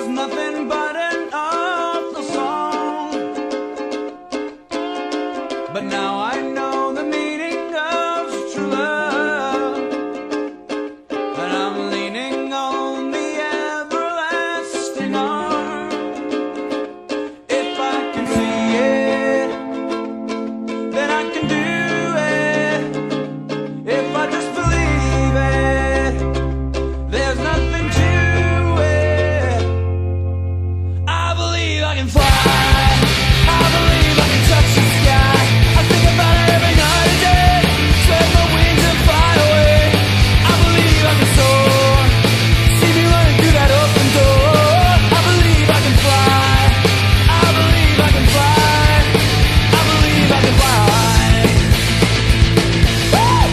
was nothing but an awful song. But now I know the meaning of true love, and I'm leaning on the everlasting arm. If I can see it, then I can do it. If I just believe it, there's nothing to it. I believe I can fly. I believe I can touch the sky. I think about it every night and day. Spread my wings and fly away. I believe I can soar. See me running through that open door. I believe I can fly. I believe I can fly. I believe I can fly. Woo!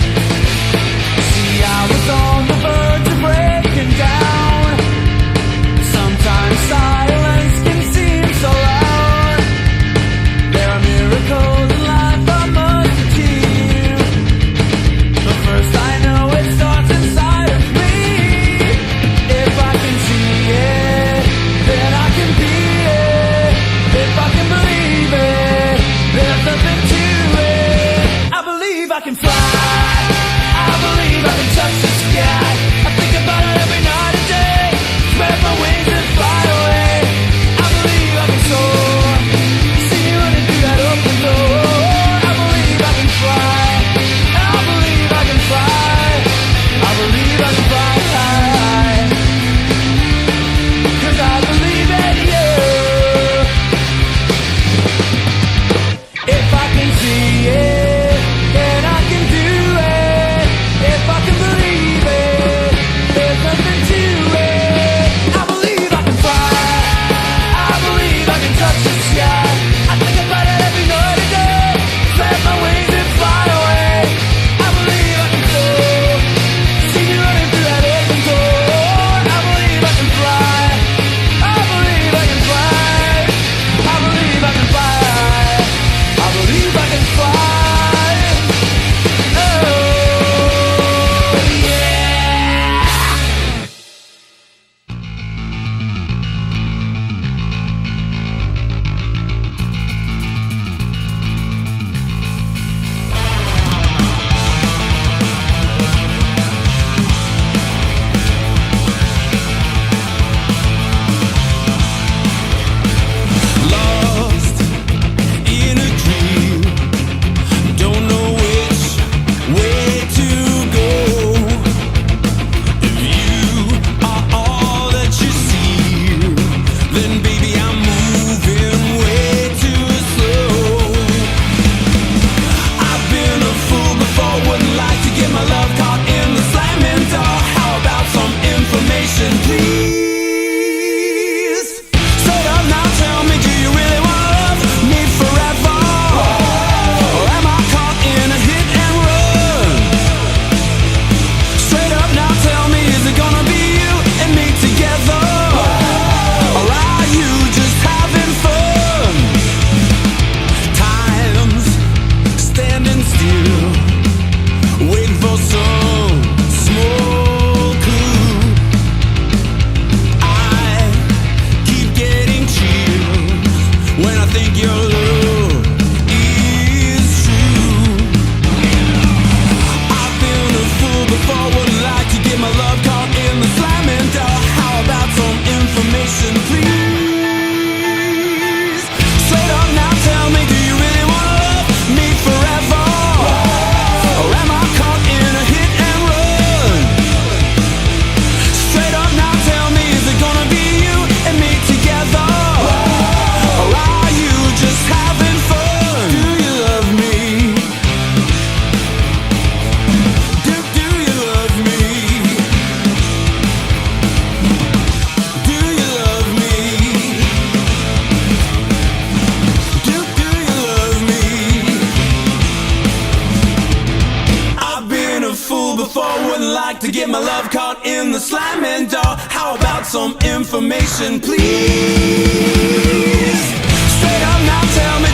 See, I was on the verge of breaking down. Sometimes silence can seem so loud. There are miracles in life I must achieve, but first I know it starts inside of me. If I can see it, then I can be it. If I can believe it, there's nothing to it. I believe I can fly. I believe I can touch the sky. I think about it every night and day. Spread my wings and fly away. I believe I can soar. See me running through that open door. I believe I can fly. I believe I can fly. I believe I can fly. 'Cause I believe in you. If I can see it, then I can do it. If I can believe it, there's nothing to it. I believe I can fly. I believe I can touch the sky. I think about it every night and day. Spread my wings and fly away. I believe I can soar. See me running through that open door. I believe I can fly. I believe I can fly. I believe I can fly. I believe I can fly. Oh, yeah. Lost in a dream, don't know which way to go. If you are all that you see, then baby I'm moving way too slow. I've been a fool before, wouldn't like to get my love caught in the slamming door. How about some information, please? Straight up now, tell me, do you really wanna love me forever? Or am I caught in a hit and run? Straight up now, tell me, is it gonna be you and me together? Or are you just having fun? Time's standing still, waiting for some small clue. I keep getting chills when I think your love is true. I've been a fool before, wouldn't like to get my love caught in the slamming door. How about some information, please? Straight up now, tell me, do you really wanna love me forever? Or am I caught in a hit and run? Straight up now, tell me, is it gonna be you and me together? Or are you just having fun? Do you love me? Do you love me? Do you love me? Do you love me? I've been a fool before, wouldn't like to get my love caught in the slamming door. How about some information, please? Straight up now, tell me,